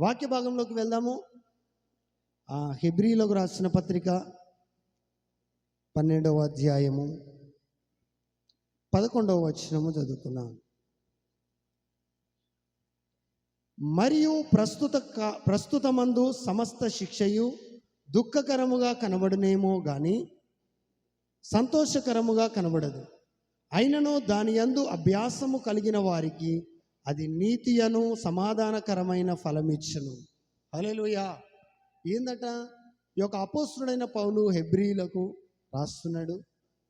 వాక్య భాగంలోకి వెళ్దాము. హెబ్రీలకు రాసిన పత్రిక 12వ అధ్యాయము 11వ వచనము చదువుతున్నాను. మరియు ప్రస్తుతమందు సమస్త శిక్షయు దుఃఖకరముగా కనబడునేమో గాని సంతోషకరముగా కనబడదు. అయినను దాని యందు అభ్యాసము కలిగిన వారికి అది నీతియను సమాధానకరమైన ఫలమిచ్చును. హల్లెలూయా. ఏందట? ఈ యొక్క అపోస్తలుడైన పౌలు హెబ్రీలకు రాస్తున్నాడు.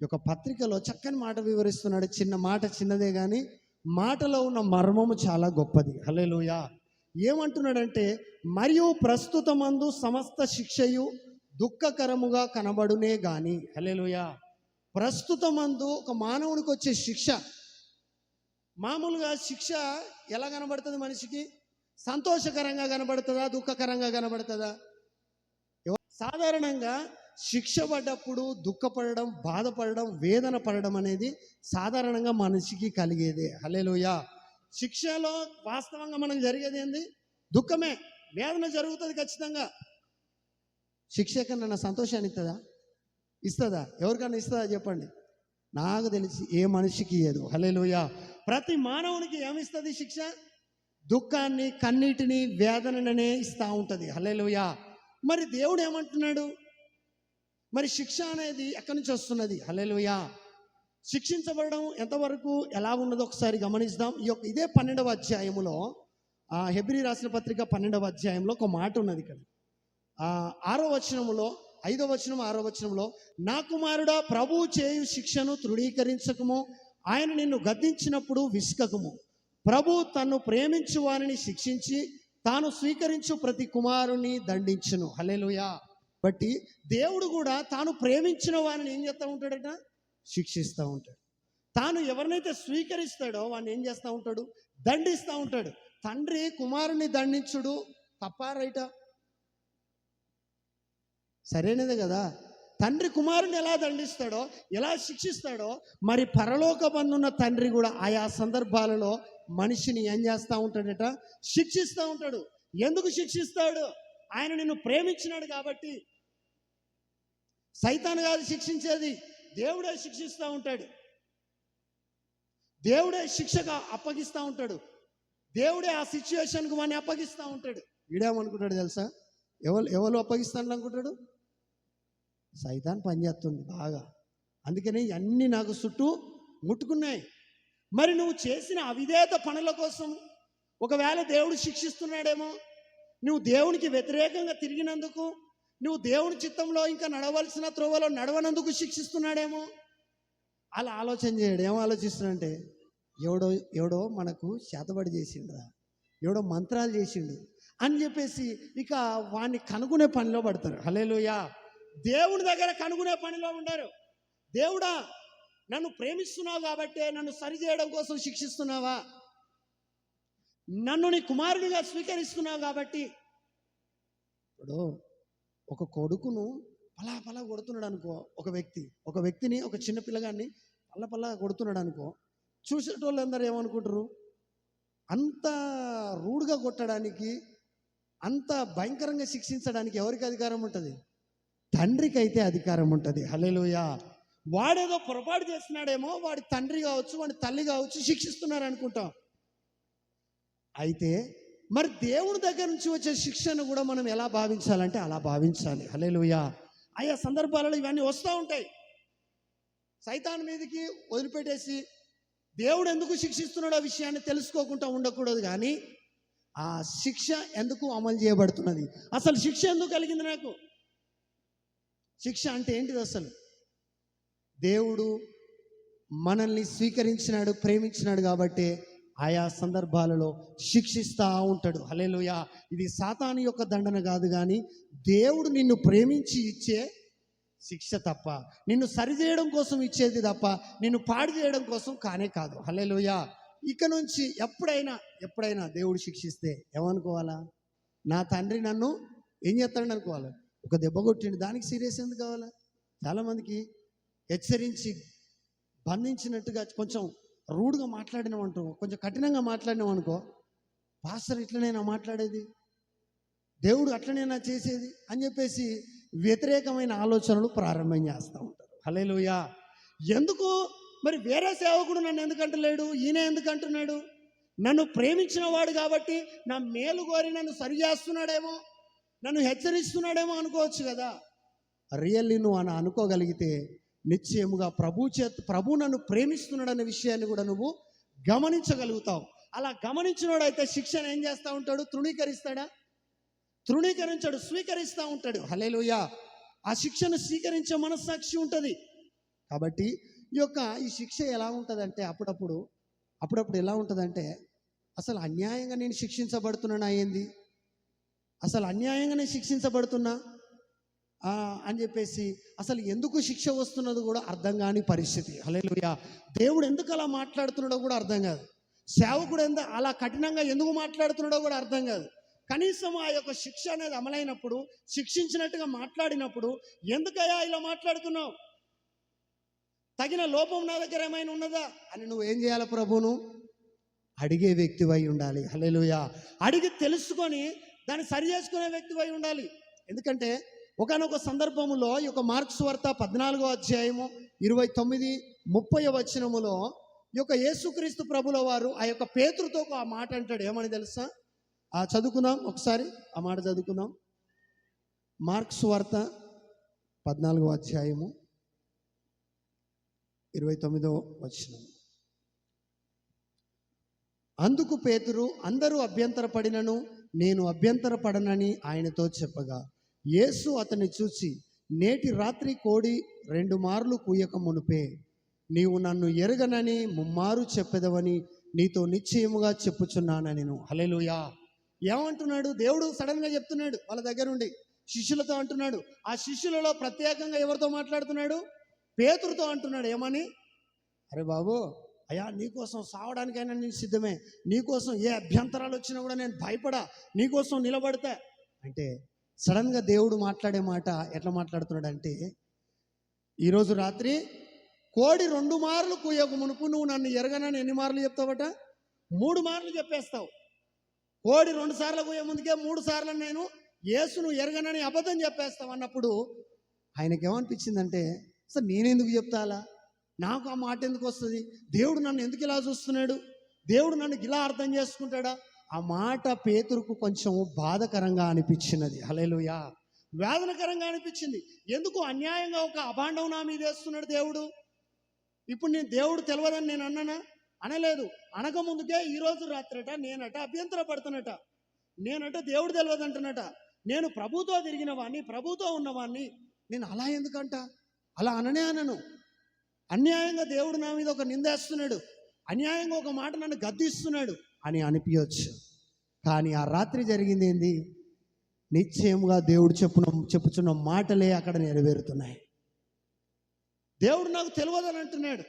ఈ యొక్క పత్రికలో చక్కని మాట వివరిస్తున్నాడు. చిన్న మాట, చిన్నదే కానీ మాటలో ఉన్న మర్మము చాలా గొప్పది. హల్లెలూయా. ఏమంటున్నాడంటే, మరియు ప్రస్తుతమందు సమస్త శిక్షయు దుఃఖకరముగా కనబడునే గాని. హల్లెలూయా. ప్రస్తుతమందు ఒక మానవునికి వచ్చే శిక్ష, మామూలుగా శిక్ష ఎలా కనబడుతుంది మనిషికి? సంతోషకరంగా కనబడుతుందా, దుఃఖకరంగా కనబడుతుందా? సాధారణంగా శిక్ష పడ్డప్పుడు దుఃఖపడడం, బాధపడడం, వేదన పడడం అనేది సాధారణంగా మనిషికి కలిగేదే. హల్లెలూయా. శిక్షలో వాస్తవంగా మనకు జరిగేది ఏంది? దుఃఖమే, వేదన జరుగుతుంది ఖచ్చితంగా. శిక్ష కన్నా సంతోషాన్ని ఇస్తుందా? ఎవరికన్నా ఇస్తుందా చెప్పండి? నాకు తెలిసి ఏ మనిషికి ఇయ్యదు. హల్లెలూయా. ప్రతి మానవునికి ఏమిస్తుంది శిక్ష? దుఃఖాన్ని, కన్నీటిని, వేదననే ఇస్తూ ఉంటుంది. హల్లెలూయా. మరి దేవుడు ఏమంటున్నాడు? మరి శిక్ష అనేది ఎక్కడి నుంచి వస్తున్నది? హల్లెలూయా. శిక్షించబడడం ఎంతవరకు ఎలా ఉన్నదో ఒకసారి గమనిద్దాం. ఇదే 12వ అధ్యాయములో, హెబ్రీ రాసిన పత్రిక 12వ అధ్యాయంలో ఒక మాట ఉన్నది. ఇక్కడ 6వ వచనములో, 5వ వచనం 6వ వచనంలో, నా కుమారుడా, ప్రభువు చేయు శిక్షను తృణీకరించకము, ఆయన నిన్ను గద్దించినప్పుడు విసుకకము. ప్రభు తన్ను ప్రేమించు వారిని శిక్షించి తాను స్వీకరించు ప్రతి కుమారుని దండించును. హల్లెలూయా. బట్టి దేవుడు కూడా తాను ప్రేమించిన వారిని ఏం చేస్తూ ఉంటాడట? శిక్షిస్తూ ఉంటాడు. తాను ఎవరినైతే స్వీకరిస్తాడో వాడిని ఏం చేస్తూ ఉంటాడు? దండిస్తూ ఉంటాడు. తండ్రి కుమారుని దండించుడు తప్పా రైటా? సరైనదే కదా. తండ్రి కుమారుని ఎలా దండిస్తాడో, ఎలా శిక్షిస్తాడో, మరి పరలోకమందున్న తండ్రి కూడా ఆయా సందర్భాలలో మనిషిని ఏం చేస్తూ ఉంటాడట? శిక్షిస్తూ ఉంటాడు. ఎందుకు శిక్షిస్తాడు? ఆయన నిన్ను ప్రేమించినాడు కాబట్టి. సైతాను కాదు శిక్షించేది, దేవుడే శిక్షిస్తూ ఉంటాడు. దేవుడే శిక్షగా అప్పగిస్తూ ఉంటాడు. దేవుడే ఆ సిచ్యువేషన్కు వాడిని అప్పగిస్తూ ఉంటాడు. వీడేమనుకుంటాడు తెలుసా? ఎవరు అప్పగిస్తాను అనుకుంటాడు? సైతాన్ పనిచేస్తుంది బాగా. అందుకని అన్నీ నాకు చుట్టూ ముట్టుకున్నాయి. మరి నువ్వు చేసిన అవిధేయత పనుల కోసం ఒకవేళ దేవుడు శిక్షిస్తున్నాడేమో, నువ్వు దేవునికి వ్యతిరేకంగా తిరిగినందుకు, నువ్వు దేవుని చిత్తంలో ఇంకా నడవలసిన త్రోవలో నడవనందుకు శిక్షిస్తున్నాడేమో. అలా ఆలోచన చేయడు. ఏమో ఆలోచిస్తున్నాడంటే, ఎవడో మనకు చేతబడి చేసిండ్రా, ఎవడో మంత్రాలు చేసిండు అని చెప్పేసి ఇక వాడిని కనుగొనే పనిలో పడతారు. హల్లెలూయా. దేవుని దగ్గర కనుగొనే పనిలో ఉండరు. దేవుడా, నన్ను ప్రేమిస్తున్నావు కాబట్టే నన్ను సరిచేయడం కోసం శిక్షిస్తున్నావా? నన్ను నీ కుమారుడిగా స్వీకరిస్తున్నావు కాబట్టి. ఇప్పుడు ఒక కొడుకును పలా కొడుతున్నాడు అనుకో, ఒక వ్యక్తిని, ఒక చిన్న పిల్లగాన్ని పలా కొడుతున్నాడు అనుకో, చూసేటోళ్ళందరూ ఏమనుకుంటారు? అంత రూడ్గా కొట్టడానికి, అంత భయంకరంగా శిక్షించడానికి ఎవరికి అధికారం ఉంటుంది? తండ్రికి అయితే అధికారం ఉంటుంది. హల్లెలూయా. వాడేదో పొరపాటు చేస్తున్నాడేమో, వాడి తండ్రి కావచ్చు, వాడి తల్లి కావచ్చు, శిక్షిస్తున్నారు అనుకుంటాం. అయితే మరి దేవుని దగ్గర నుంచి వచ్చే శిక్షను కూడా మనం ఎలా భావించాలంటే అలా భావించాలి. హల్లెలూయా. ఆయా సందర్భాలలో ఇవన్నీ వస్తూ ఉంటాయి. సైతాన్ మీదకి వదిలిపెట్టేసి దేవుడు ఎందుకు శిక్షిస్తున్నాడో ఆ విషయాన్ని తెలుసుకోకుండా ఉండకూడదు. కానీ ఆ శిక్ష ఎందుకు అమలు చేయబడుతున్నది, అసలు శిక్ష ఎందుకు కలిగింది నాకు? శిక్ష అంటే ఏంటిది అసలు? దేవుడు మనల్ని స్వీకరించినాడు, ప్రేమించినాడు కాబట్టి ఆయా సందర్భాలలో శిక్షిస్తూ ఉంటాడు. హల్లెలూయా. ఇది సాతాను యొక్క దండన కాదు, కానీ దేవుడు నిన్ను ప్రేమించి ఇచ్చే శిక్ష తప్ప, నిన్ను సరిచేయడం కోసం ఇచ్చేది తప్ప నిన్ను పాడు చేయడం కోసం కానే కాదు. హల్లెలూయా. ఇక నుంచి ఎప్పుడైనా దేవుడు శిక్షిస్తే ఏమనుకోవాలా? నా తండ్రి నన్ను ఏం చేస్తాడు అనుకోవాలి? ఒక దెబ్బ కొట్టిండు, దానికి సీరియస్ ఎందుకు కావాలా? చాలామందికి హెచ్చరించి బంధించినట్టుగా కొంచెం రూడ్గా మాట్లాడినామంటూ, కొంచెం కఠినంగా మాట్లాడినాం అనుకో, పాస్టర్ ఇట్లనైనా మాట్లాడేది, దేవుడు అట్లనేనా చేసేది అని చెప్పేసి వ్యతిరేకమైన ఆలోచనలు ప్రారంభం చేస్తూ ఉంటారు. హల్లెలూయా. ఎందుకు మరి వేరే సేవకుడు నన్ను ఎందుకంటలేడు, ఈయన ఎందుకంటున్నాడు? నన్ను ప్రేమించిన వాడు కాబట్టి నా మేలు కోరి నన్ను సరి చేస్తున్నాడేమో, నన్ను హెచ్చరిస్తున్నాడేమో అనుకోవచ్చు కదా. రియల్లీ నువ్వు అని అనుకోగలిగితే నిశ్చయముగా ప్రభు నన్ను ప్రేమిస్తున్నాడనే విషయాన్ని కూడా నువ్వు గమనించగలుగుతావు. అలా గమనించినోడైతే శిక్షను ఏం చేస్తూ ఉంటాడు? తృణీకరిస్తాడా? తృణీకరించాడు, స్వీకరిస్తూ ఉంటాడు. హల్లెలూయా. ఆ శిక్షను స్వీకరించే మనస్సాక్షి ఉంటుంది. కాబట్టి ఈ శిక్ష ఎలా ఉంటుందంటే అప్పుడప్పుడు ఎలా ఉంటుందంటే, అసలు అన్యాయంగా నేను శిక్షించబడుతున్నానా ఏంది, అసలు అన్యాయంగా నేను శిక్షించబడుతున్నా అని చెప్పేసి అసలు ఎందుకు శిక్ష వస్తున్నది కూడా అర్థం కాని పరిస్థితి. హల్లెలూయా. దేవుడు ఎందుకు అలా మాట్లాడుతున్నాడో కూడా అర్థం కాదు. సేవకుడు అలా కఠినంగా ఎందుకు మాట్లాడుతున్నాడో కూడా అర్థం కాదు. కనీసం ఆ యొక్క శిక్ష అనేది అమలైనప్పుడు, శిక్షించినట్టుగా మాట్లాడినప్పుడు ఎందుకయ్యా ఇలా మాట్లాడుతున్నావు, తగిన లోపం నా దగ్గర ఏమైనా ఉన్నదా అని నువ్వు ఏం చేయాలి? ప్రభువును అడిగే వ్యక్తివై ఉండాలి. హల్లెలూయా. అడిగి తెలుసుకొని దాన్ని సరి చేసుకునే వ్యక్తివై ఉండాలి. ఎందుకంటే ఒకానొక సందర్భములో ఈ యొక్క మార్కు సువార్త 14వ అధ్యాయము 29-30 వచనములో ఈ యొక్క యేసుక్రీస్తు ప్రభుల వారు ఆ యొక్క పేతురుతో ఆ మాట అంటాడు. ఏమని తెలుసా? చదువుకుందాం ఒకసారి, ఆ మాట చదువుకుందాం. మార్కు సువార్త 14వ అధ్యాయము 29వ వచనం. అందుకు పేతురు, అందరూ అభ్యంతరపడినను నేను అభ్యంతరపడనని ఆయనతో చెప్పగా, యేసు అతన్ని చూసి, నేటి రాత్రి కోడి 2 మార్లు కూయక మునుపే నీవు నన్ను ఎరగనని ముమ్మారు చెప్పెదవని నీతో నిశ్చయముగా చెప్పుచున్నాను నేను. హల్లెలూయా. ఏమంటున్నాడు? దేవుడు సడన్గా చెప్తున్నాడు వాళ్ళ దగ్గర నుండి శిష్యులతో అంటున్నాడు. ఆ శిష్యులలో ప్రత్యేకంగా ఎవరితో మాట్లాడుతున్నాడు? పేతురుతో అంటున్నాడు. ఏమని? అరే బాబు, అయ్యా నీకోసం సావడానికైనా నేను సిద్ధమే, నీకోసం ఏ అభ్యంతరాలు వచ్చినా కూడా నేను భయపడా, నీకోసం నిలబడతా అంటే సడన్గా దేవుడు మాట్లాడే మాట ఎట్లా మాట్లాడుతున్నాడు అంటే, ఈరోజు రాత్రి కోడి 2 మార్లు కూయక మునుపు నువ్వు నన్ను ఎరగనని ఎన్ని మార్లు చెప్తావట? 3 మార్లు చెప్పేస్తావు. కోడి 2 సార్లు కూయ ముందుకే 3 సార్లు నేను యేసును ఎరగనని అబద్ధం చెప్పేస్తావు అన్నప్పుడు ఆయనకి ఏమనిపించిందంటే, అసలు నేనెందుకు చెప్తాలా, నాకు ఆ మాట ఎందుకు వస్తుంది, దేవుడు నన్ను ఎందుకు ఇలా చూస్తున్నాడు, దేవుడు నన్ను ఇలా అర్థం చేసుకుంటాడా? ఆ మాట పేతురుకు కొంచెం బాధకరంగా అనిపించినది. హల్లెలూయా. వేదనకరంగా అనిపించింది. ఎందుకు అన్యాయంగా ఒక అభాండం నా మీద వేస్తున్నాడు దేవుడు? ఇప్పుడు నేను దేవుడు తెలియదని నేను అన్నానా? అనలేదు. అనక ముందుకే ఈరోజు రాత్రట నేనట అభ్యంతర పడుతున్నట, నేనట దేవుడు తెలియదంటున్నట, నేను ప్రభుతో తిరిగిన వాడిని, ప్రభుతో ఉన్నవాడిని, నేను అలా ఎందుకంట? అలా అనను. అన్యాయంగా దేవుడు నా మీద ఒక నిందేస్తున్నాడు, అన్యాయంగా ఒక మాట నన్ను గద్దిస్తున్నాడు అని అనిపించవచ్చు. కానీ ఆ రాత్రి జరిగింది ఏంది? నిశ్చయముగా దేవుడు చెప్పుచున్న మాటలే అక్కడ నెరవేరుతున్నాయి. దేవుడు నాకు తెలియదని అంటున్నాడు.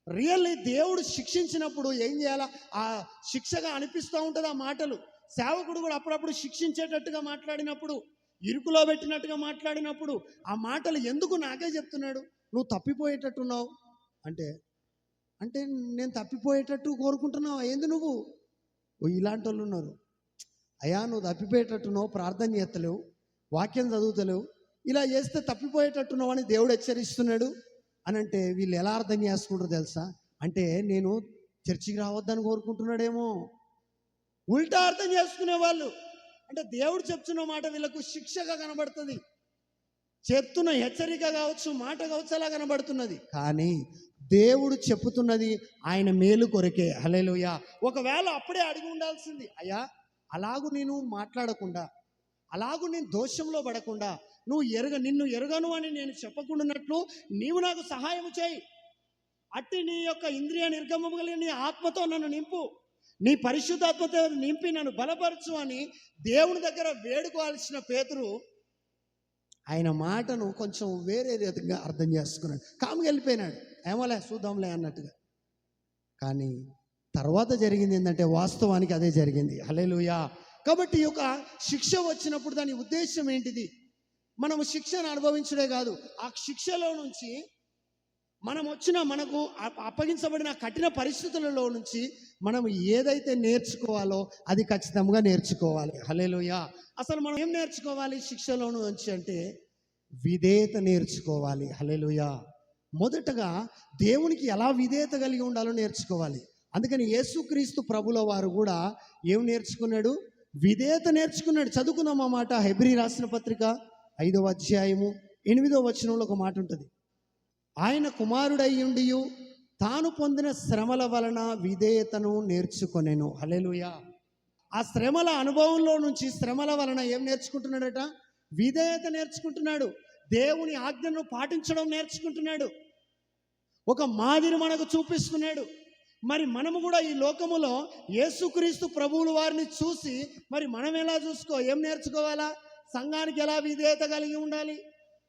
రియల్లీ దేవుడు శిక్షించినప్పుడు ఏం చేయాలా? ఆ శిక్షగా అనిపిస్తూ ఉంటుంది ఆ మాటలు. సేవకుడు కూడా అప్పుడప్పుడు శిక్షించేటట్టుగా మాట్లాడినప్పుడు, ఇరుకులో పెట్టినట్టుగా మాట్లాడినప్పుడు ఆ మాటలు ఎందుకు నాకే చెప్తున్నాడు? నువ్వు తప్పిపోయేటట్టున్నావు అంటే నేను తప్పిపోయేటట్టు కోరుకుంటున్నావు ఏంది నువ్వు? ఇలాంటి వాళ్ళు ఉన్నారు. అయ్యా నువ్వు తప్పిపోయేటట్టున్నావు, ప్రార్థన చేస్తలేవు, వాక్యం చదువుతలేవు, ఇలా చేస్తే తప్పిపోయేటట్టున్నావు అని దేవుడు హెచ్చరిస్తున్నాడు అని అంటే వీళ్ళు ఎలా అర్థం చేసుకుంటారు తెలుసా? అంటే నేను చర్చికి రావద్దని కోరుకుంటున్నాడేమో. ఉల్టా అర్థం చేసుకునే వాళ్ళు. అంటే దేవుడు చెప్తున్న మాట వీళ్ళకు శిక్షగా కనబడుతుంది, చెప్తున్న హెచ్చరిక కావచ్చు, మాట కావచ్చు, అలా కనబడుతున్నది. కానీ దేవుడు చెప్పుతున్నది ఆయన మేలు కొరకే. హల్లెలూయా. ఒకవేళ అప్పుడే అడిగి ఉండాల్సింది, అయ్యా అలాగూ నేను మాట్లాడకుండా, అలాగూ నేను దోషంలో పడకుండా, నిన్ను ఎరగను అని నేను చెప్పకుండానట్లు నీవు నాకు సహాయం చేయి, అట్టి నీ యొక్క ఇంద్రియ నిర్గమము కలిగిన నీ ఆత్మతో నన్ను నింపు, నీ పరిశుద్ధాత్మతో నింపి నన్ను బలపరచు అని దేవుని దగ్గర వేడుకోవాల్సిన పేతురు ఆయన మాటను కొంచెం వేరే రీతిగా అర్థం చేసుకున్నాడు. కాముగా వెళ్ళిపోయినాడు, ఏమోలే చూద్దాంలే అన్నట్టుగా. కానీ తర్వాత జరిగింది ఏంటంటే వాస్తవానికి అదే జరిగింది. హల్లెలూయా. కాబట్టి ఈ యొక్క శిక్ష వచ్చినప్పుడు దాని ఉద్దేశం ఏంటిది? మనము శిక్షను అనుభవించడే కాదు, ఆ శిక్షలో నుంచి మనకు అప్పగించబడిన కఠిన పరిస్థితులలో నుంచి మనం ఏదైతే నేర్చుకోవాలో అది ఖచ్చితంగా నేర్చుకోవాలి. హల్లెలూయా. అసలు మనం ఏం నేర్చుకోవాలి శిక్షలో నుంచి అంటే విధేయత నేర్చుకోవాలి. హల్లెలూయా. మొదటగా దేవునికి ఎలా విధేయత కలిగి ఉండాలో నేర్చుకోవాలి. అందుకని యేసుక్రీస్తు ప్రభుల వారు కూడా ఏం నేర్చుకున్నాడు? విధేయత నేర్చుకున్నాడు. చదువుకుందాం ఆ మాట. హెబ్రీ రాసిన పత్రిక 5వ అధ్యాయము 8వ వచనంలో ఒక మాట ఉంటుంది. ఆయన కుమారుడయ్యుండి తాను పొందిన శ్రమల వలన విధేయతను నేర్చుకొనెను. హల్లెలూయా. ఆ శ్రమల అనుభవంలో నుంచి, శ్రమల వలన ఏం నేర్చుకుంటున్నాడట? విధేయత నేర్చుకుంటున్నాడు. దేవుని ఆజ్ఞను పాటించడం నేర్చుకుంటున్నాడు. ఒక మాదిరి మనకు చూపిస్తున్నాడు. మరి మనము కూడా ఈ లోకములో యేసుక్రీస్తు ప్రభువుల వారిని చూసి మరి మనం ఎలా ఏం నేర్చుకోవాలా? సంఘానికి ఎలా విధేయత కలిగి ఉండాలి,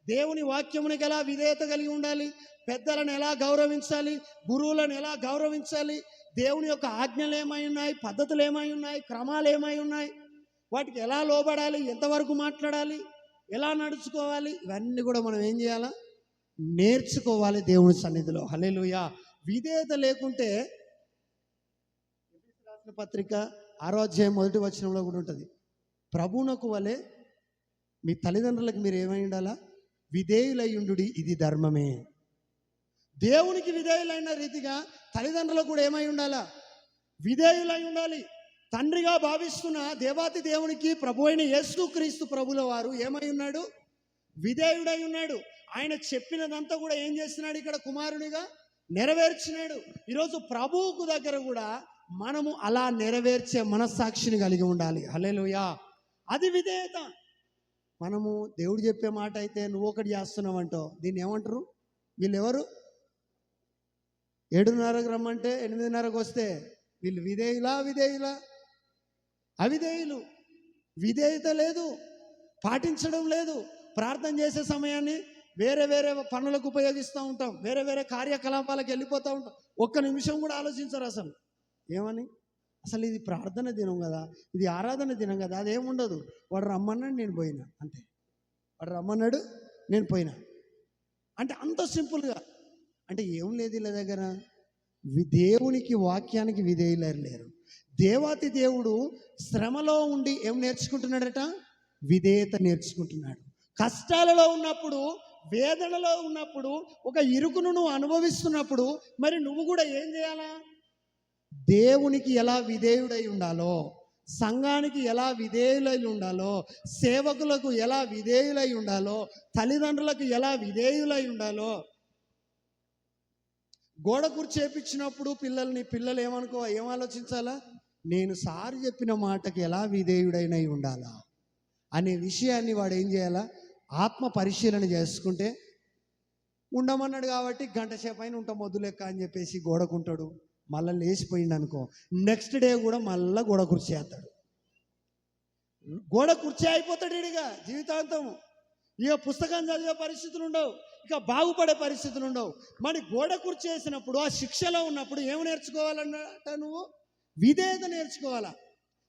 దేవుని వాక్యమునికి ఎలా విధేయత కలిగి ఉండాలి, పెద్దలను ఎలా గౌరవించాలి, గురువులను ఎలా గౌరవించాలి, దేవుని యొక్క ఆజ్ఞలు ఏమై ఉన్నాయి, పద్ధతులు ఏమై ఉన్నాయి, క్రమాలు ఏమై ఉన్నాయి, వాటికి ఎలా లోబడాలి, ఎంతవరకు మాట్లాడాలి, ఎలా నడుచుకోవాలి, ఇవన్నీ కూడా మనం ఏం చేయాలా? నేర్చుకోవాలి దేవుని సన్నిధిలో. హల్లెలూయా. విధేయత లేకుంటే రాసిన పత్రిక 6వ అధ్యాయం 1వ వచనంలో కూడా ఉంటుంది. ప్రభువునకు వలె మీ తల్లిదండ్రులకు మీరు ఏమై ఉండాలా? విధేయులయ్యుండు, ఇది ధర్మమే. దేవునికి విధేయులైన రీతిగా తల్లిదండ్రులకు కూడా ఏమై ఉండాలా? విధేయులై ఉండాలి. తండ్రిగా భావిస్తున్న దేవాతి దేవునికి ప్రభు అయిన యేసుక్రీస్తు ప్రభుల వారు ఏమై ఉన్నాడు? విధేయుడై ఉన్నాడు. ఆయన చెప్పినదంతా కూడా ఏం చేస్తున్నాడు? ఇక్కడ కుమారునిగా నెరవేర్చినాడు. ఈరోజు ప్రభువుకు దగ్గర కూడా మనము అలా నెరవేర్చే మనస్సాక్షిని కలిగి ఉండాలి. హల్లెలూయా. అది విధేయత. మనము దేవుడు చెప్పే మాట అయితే నువ్వు ఒకటి చేస్తున్నావంటో దీన్ని ఏమంటారు? వీళ్ళు ఎవరు? 7:30కు రమ్మంటే 8:30కు వస్తే వీళ్ళు విధేయులా? అవిధేయులు. విధేయత లేదు, పాటించడం లేదు. ప్రార్థన చేసే సమయాన్ని వేరే పనులకు ఉపయోగిస్తూ ఉంటాం, వేరే కార్యకలాపాలకు వెళ్ళిపోతూ ఉంటాం. ఒక్క నిమిషం కూడా ఆలోచించరు అసలు. ఏమని? అసలు ఇది ప్రార్థన దినం కదా, ఇది ఆరాధన దినం కదా, అదేముండదు. వాడు రమ్మన్నాడు, నేను పోయినా, అంతే. వాడు రమ్మన్నాడు, నేను పోయినా అంటే అంత సింపుల్గా. అంటే ఏం లేదు వీళ్ళ దగ్గర. దేవునికి వాక్యానికి విధేయులు లేరు. దేవాతి దేవుడు శ్రమలో ఉండి ఏం నేర్చుకుంటున్నాడట? విధేయత నేర్చుకుంటున్నాడు. కష్టాలలో ఉన్నప్పుడు, వేదనలో ఉన్నప్పుడు, ఒక ఇరుకును నువ్వు అనుభవిస్తున్నప్పుడు మరి నువ్వు కూడా ఏం చేయాలా? దేవునికి ఎలా విధేయుడై ఉండాలో, సంఘానికి ఎలా విధేయులై ఉండాలో, సేవకులకు ఎలా విధేయులై ఉండాలో, తల్లిదండ్రులకు ఎలా విధేయులై ఉండాలో. గోడ కూర్చేపించినప్పుడు పిల్లలు ఏం ఆలోచించాలా? నేను సార్ చెప్పిన మాటకి ఎలా విధేయుడైనై ఉండాలా అనే విషయాన్ని వాడు ఏం చేయాలా? ఆత్మ పరిశీలన చేసుకుంటే, ఉండమన్నాడు కాబట్టి గంట సేపు అయినా ఉంటాం మొద్దు లెక్క అని చెప్పేసి గోడకుంటాడు. మళ్ళీ లేచిపోయింది అనుకో, నెక్స్ట్ డే కూడా మళ్ళీ గోడ కుర్చేస్తాడు. గోడ కుర్చీ అయిపోతాడు ఇడిగా జీవితాంతం. ఇక పుస్తకం చదివే పరిస్థితులు ఉండవు, ఇక బాగుపడే పరిస్థితులు ఉండవు. మరి గోడ కుర్చేసినప్పుడు, ఆ శిక్షలో ఉన్నప్పుడు ఏమి నేర్చుకోవాలన్నట? నువ్వు విధేయత నేర్చుకోవాలా.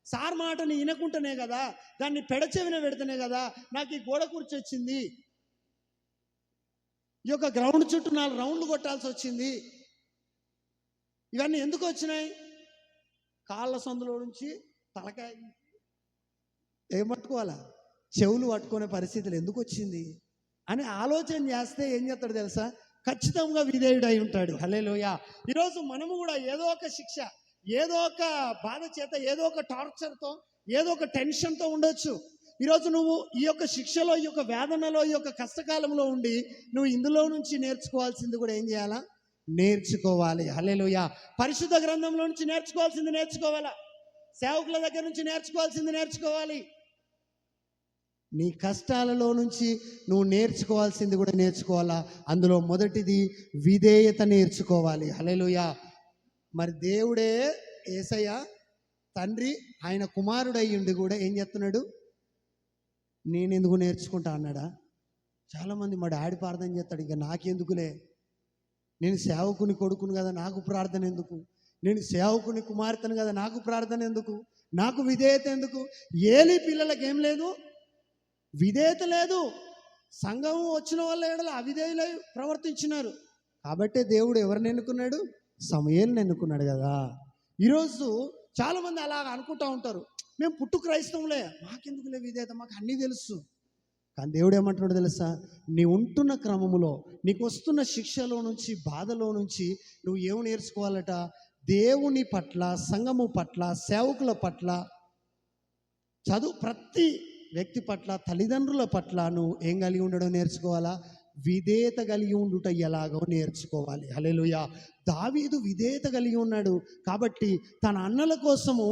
సార్ మాటని వినకుంటేనే కదా, దాన్ని పెడచెవిన పెడితేనే కదా నాకు ఈ గోడ కుర్చీ వచ్చింది, ఈ యొక్క గ్రౌండ్ చుట్టూ 4 రౌండ్లు కొట్టాల్సి వచ్చింది. ఇవన్నీ ఎందుకు వచ్చినాయి? కాళ్ళ సందులో నుంచి తలకాయ ఏం పట్టుకోవాలా? చెవులు పట్టుకునే పరిస్థితులు ఎందుకు వచ్చింది అని ఆలోచన చేస్తే ఏం చేస్తాడు తెలుసా? ఖచ్చితంగా విధేయుడై ఉంటాడు. హల్లెలూయా. ఈరోజు మనము కూడా ఏదో ఒక శిక్ష, ఏదో ఒక బాధ చేత, ఏదో ఒక టార్చర్తో, ఏదో ఒక టెన్షన్తో ఉండొచ్చు. ఈరోజు నువ్వు ఈ యొక్క శిక్షలో, ఈ యొక్క వేదనలో, ఈ యొక్క కష్టకాలంలో ఉండి నువ్వు ఇందులో నుంచి నేర్చుకోవాల్సింది కూడా ఏం చేయాలా? నేర్చుకోవాలి. హల్లెలూయా. పరిశుద్ధ గ్రంథంలో నుంచి నేర్చుకోవాల్సింది నేర్చుకోవాలా. సేవకుల దగ్గర నుంచి నేర్చుకోవాల్సింది నేర్చుకోవాలి. నీ కష్టాలలో నుంచి నువ్వు నేర్చుకోవాల్సింది కూడా నేర్చుకోవాలా. అందులో మొదటిది విధేయత నేర్చుకోవాలి. హల్లెలూయా. మరి దేవుడే యేసయ్య తండ్రి, ఆయన కుమారుడయ్యుండి కూడా ఏం చెప్తున్నాడు? నేను ఎందుకు నేర్చుకుంటా అన్నాడా? చాలామంది మా డాడీ ప్రార్థన చేస్తాడు, ఇక నాకెందుకులే, నేను సేవకుని కొడుకును కదా, నాకు ప్రార్థన ఎందుకు, నేను సేవకుని కుమార్తెను కదా, నాకు ప్రార్థన ఎందుకు, నాకు విధేయత ఎందుకు? ఏలీ పిల్లలకి ఏం లేదు? విధేయత లేదు. సంఘం వచ్చిన వాళ్ళ ఏడల అవిధేయులై ప్రవర్తించినారు. కాబట్టే దేవుడు ఎవరిని ఎన్నుకున్నాడు? సమూయేలుని ఎన్నుకున్నాడు కదా. ఈరోజు చాలామంది అలా అనుకుంటూ ఉంటారు, మేము పుట్టు క్రైస్తవులే, మాకెందుకులే విధేయత, మాకు అన్నీ తెలుసు. కానీ దేవుడు ఏమంటున్నాడు తెలుసా? నీ ఉంటున్న క్రమములో, నీకు వస్తున్న శిక్షలో నుంచి, బాధలో నుంచి నువ్వు ఏమి నేర్చుకోవాలట? దేవుని పట్ల, సంఘము పట్ల, సేవకుల పట్ల, ప్రతి వ్యక్తి పట్ల, తల్లిదండ్రుల పట్ల నువ్వు ఏం కలిగి ఉండడం నేర్చుకోవాలా? విధేయత కలిగి ఉండుట ఎలాగో నేర్చుకోవాలి. హల్లెలూయా. దావీదు విధేయత కలిగి ఉన్నాడు కాబట్టి తన అన్నల కోసము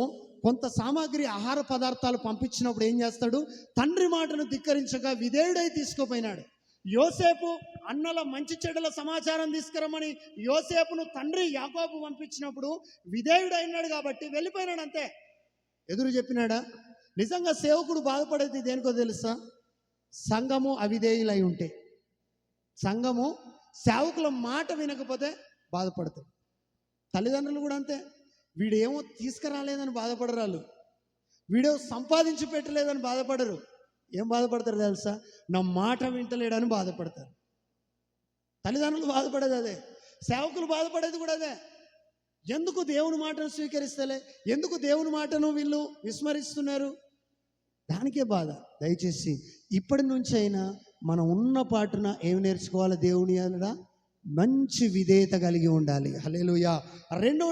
కొంత సామాగ్రి, ఆహార పదార్థాలు పంపించినప్పుడు ఏం చేస్తాడు? తండ్రి మాటను ధిక్కరించగా విధేయుడై తీసుకుపోయినాడు. యోసేపు అన్నల మంచి చెడుల సమాచారం తీసుకురమ్మని యోసేపును తండ్రి యాకోబు పంపించినప్పుడు విధేయుడైనాడు కాబట్టి వెళ్ళిపోయినాడు, అంతే. ఎదురు చెప్పినాడా? నిజంగా సేవకుడు బాధపడేది దేనికో తెలుసా? సంఘము అవిధేయులై ఉంటే, సంఘము సేవకుల మాట వినకపోతే బాధపడతాడు. తల్లిదండ్రులు కూడా అంతే. వీడేమో తీసుకురాలేదని బాధపడరు వాళ్ళు, వీడేమో సంపాదించి పెట్టలేదని బాధపడరు. ఏం బాధపడతారు తెలుసా? నా మాట వింటలేడని బాధపడతారు. తల్లిదండ్రులు బాధపడేది అదే, సేవకులు బాధపడేది కూడా అదే. ఎందుకు దేవుని మాటను స్వీకరిస్తలే, ఎందుకు దేవుని మాటను వీళ్ళు విస్మరిస్తున్నారు? దానికే బాధ. దయచేసి ఇప్పటి నుంచి అయినా మనం ఉన్న పాటున ఏమి నేర్చుకోవాలి? దేవుని ఎదుట మంచి విధేయత కలిగి ఉండాలి. హల్లెలూయా. రెండో